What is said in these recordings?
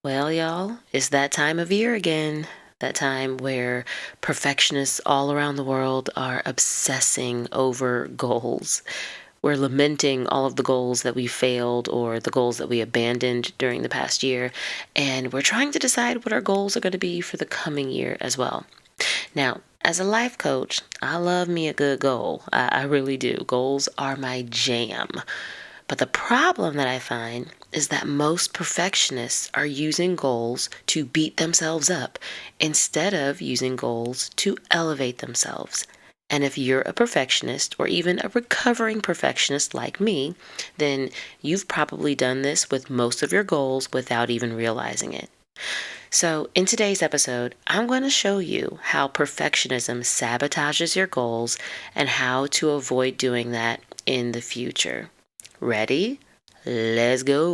Well, y'all, it's that time of year again. That time where perfectionists all around the world are obsessing over goals. We're lamenting all of the goals that we failed or the goals that we abandoned during the past year. And we're trying to decide what our goals are going to be for the coming year as well. Now, as a life coach, I love me a good goal. I really do. Goals are my jam. But the problem that I find is that most perfectionists are using goals to beat themselves up instead of using goals to elevate themselves. And if you're a perfectionist or even a recovering perfectionist like me, then you've probably done this with most of your goals without even realizing it. So, in today's episode, I'm going to show you how perfectionism sabotages your goals and how to avoid doing that in the future. Ready? Let's go.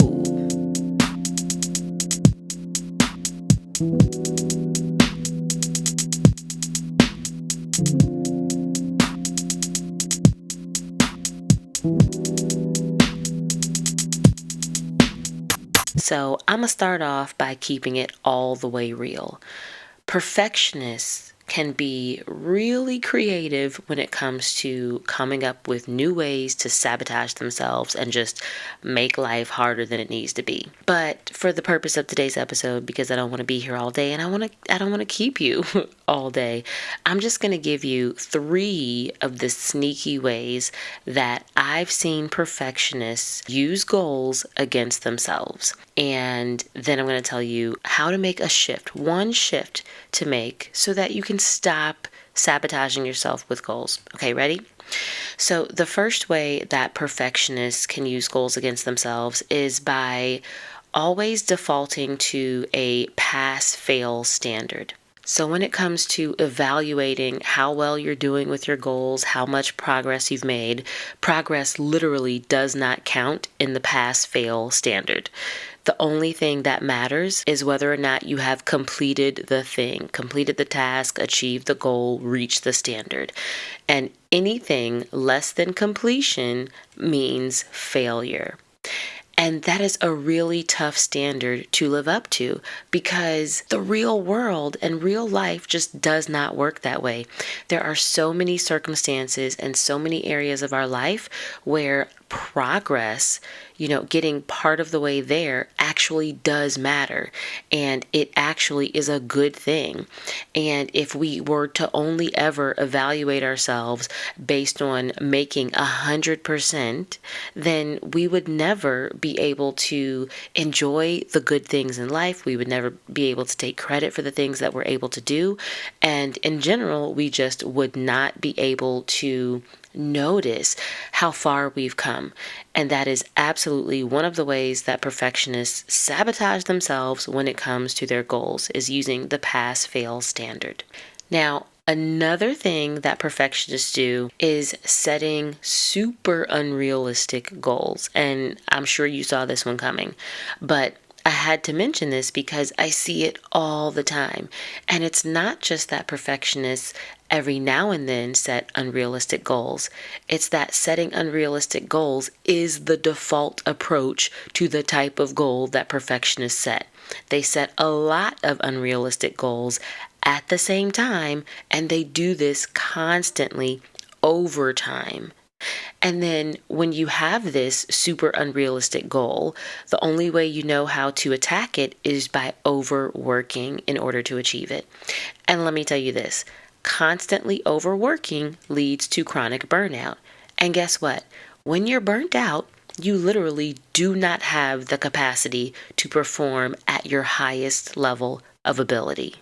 So, I'm going to start off by keeping it all the way real. Perfectionists can be really creative when it comes to coming up with new ways to sabotage themselves and just make life harder than it needs to be. But for the purpose of today's episode, because I don't want to be here all day and I don't want to keep you all day, I'm just going to give you 3 of the sneaky ways that I've seen perfectionists use goals against themselves. And then I'm going to tell you how to make a shift, one shift to make so that you can stop sabotaging yourself with goals. Okay, ready? So the first way that perfectionists can use goals against themselves is by always defaulting to a pass-fail standard. So when it comes to evaluating how well you're doing with your goals, how much progress you've made, progress literally does not count in the pass-fail standard. The only thing that matters is whether or not you have completed the thing, completed the task, achieved the goal, reached the standard. And anything less than completion means failure. And that is a really tough standard to live up to because the real world and real life just does not work that way. There are so many circumstances and so many areas of our life where progress, getting part of the way there actually does matter. And it actually is a good thing. And if we were to only ever evaluate ourselves based on making 100%, then we would never be able to enjoy the good things in life. We would never be able to take credit for the things that we're able to do. And in general, we just would not be able to notice how far we've come. And that is absolutely one of the ways that perfectionists sabotage themselves when it comes to their goals, is using the pass-fail standard. Now, another thing that perfectionists do is setting super unrealistic goals. And I'm sure you saw this one coming, but I had to mention this because I see it all the time. And it's not just that perfectionists every now and then set unrealistic goals. It's that setting unrealistic goals is the default approach to the type of goal that perfectionists set. They set a lot of unrealistic goals at the same time, and they do this constantly over time. And then when you have this super unrealistic goal, the only way you know how to attack it is by overworking in order to achieve it. And let me tell you this, constantly overworking leads to chronic burnout. And guess what? When you're burnt out, you literally do not have the capacity to perform at your highest level of ability.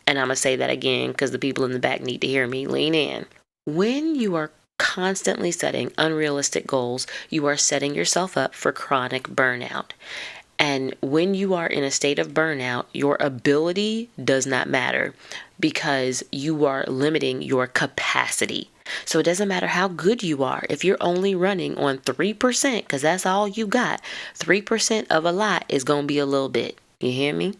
And I'm going to say that again because the people in the back need to hear me. Lean in. When you are constantly setting unrealistic goals, you are setting yourself up for chronic burnout. And when you are in a state of burnout, your ability does not matter because you are limiting your capacity. So it doesn't matter how good you are. If you're only running on 3%, because that's all you got, 3% of a lot is going to be a little bit. You hear me?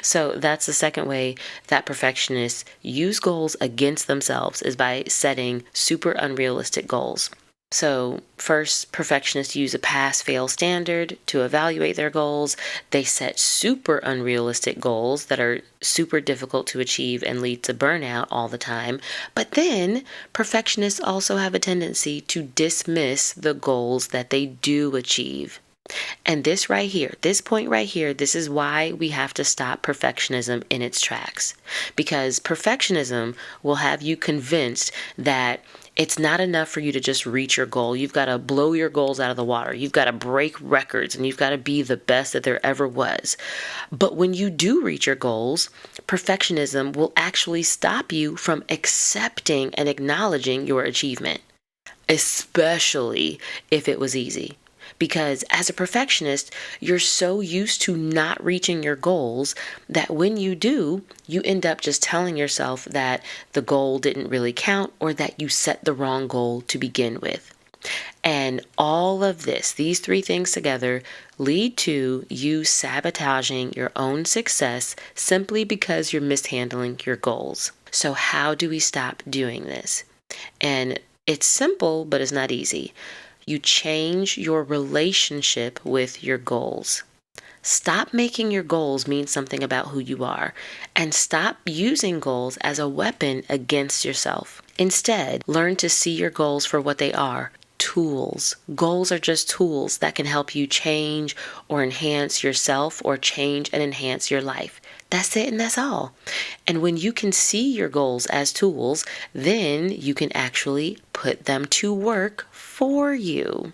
So that's the second way that perfectionists use goals against themselves, is by setting super unrealistic goals. So, first, perfectionists use a pass fail standard to evaluate their goals. They set super unrealistic goals that are super difficult to achieve and lead to burnout all the time. But then, perfectionists also have a tendency to dismiss the goals that they do achieve. And this right here, this point right here, this is why we have to stop perfectionism in its tracks. Because perfectionism will have you convinced that it's not enough for you to just reach your goal. You've got to blow your goals out of the water. You've got to break records and you've got to be the best that there ever was. But when you do reach your goals, perfectionism will actually stop you from accepting and acknowledging your achievement, especially if it was easy. Because as a perfectionist, you're so used to not reaching your goals that when you do, you end up just telling yourself that the goal didn't really count or that you set the wrong goal to begin with. And all of this, these three things together, lead to you sabotaging your own success simply because you're mishandling your goals. So how do we stop doing this? And it's simple, but it's not easy. You change your relationship with your goals. Stop making your goals mean something about who you are, and stop using goals as a weapon against yourself. Instead, learn to see your goals for what they are: tools. Goals are just tools that can help you change or enhance yourself or change and enhance your life. That's it and that's all. And when you can see your goals as tools, then you can actually put them to work for you.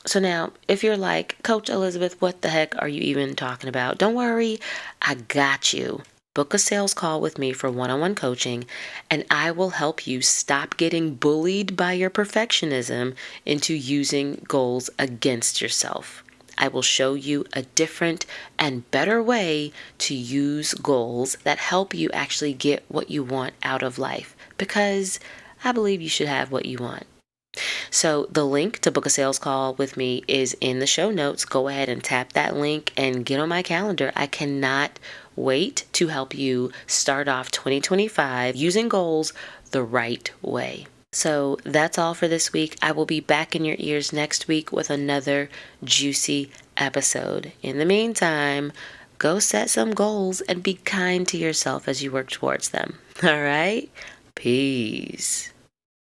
So now, if you're like, Coach Elizabeth, what the heck are you even talking about? Don't worry, I got you. Book a sales call with me for one-on-one coaching, and I will help you stop getting bullied by your perfectionism into using goals against yourself. I will show you a different and better way to use goals that help you actually get what you want out of life, because I believe you should have what you want. So the link to book a sales call with me is in the show notes. Go ahead and tap that link and get on my calendar. I cannot wait to help you start off 2025 using goals the right way. So that's all for this week. I will be back in your ears next week with another juicy episode. In the meantime, go set some goals and be kind to yourself as you work towards them. All right? Peace.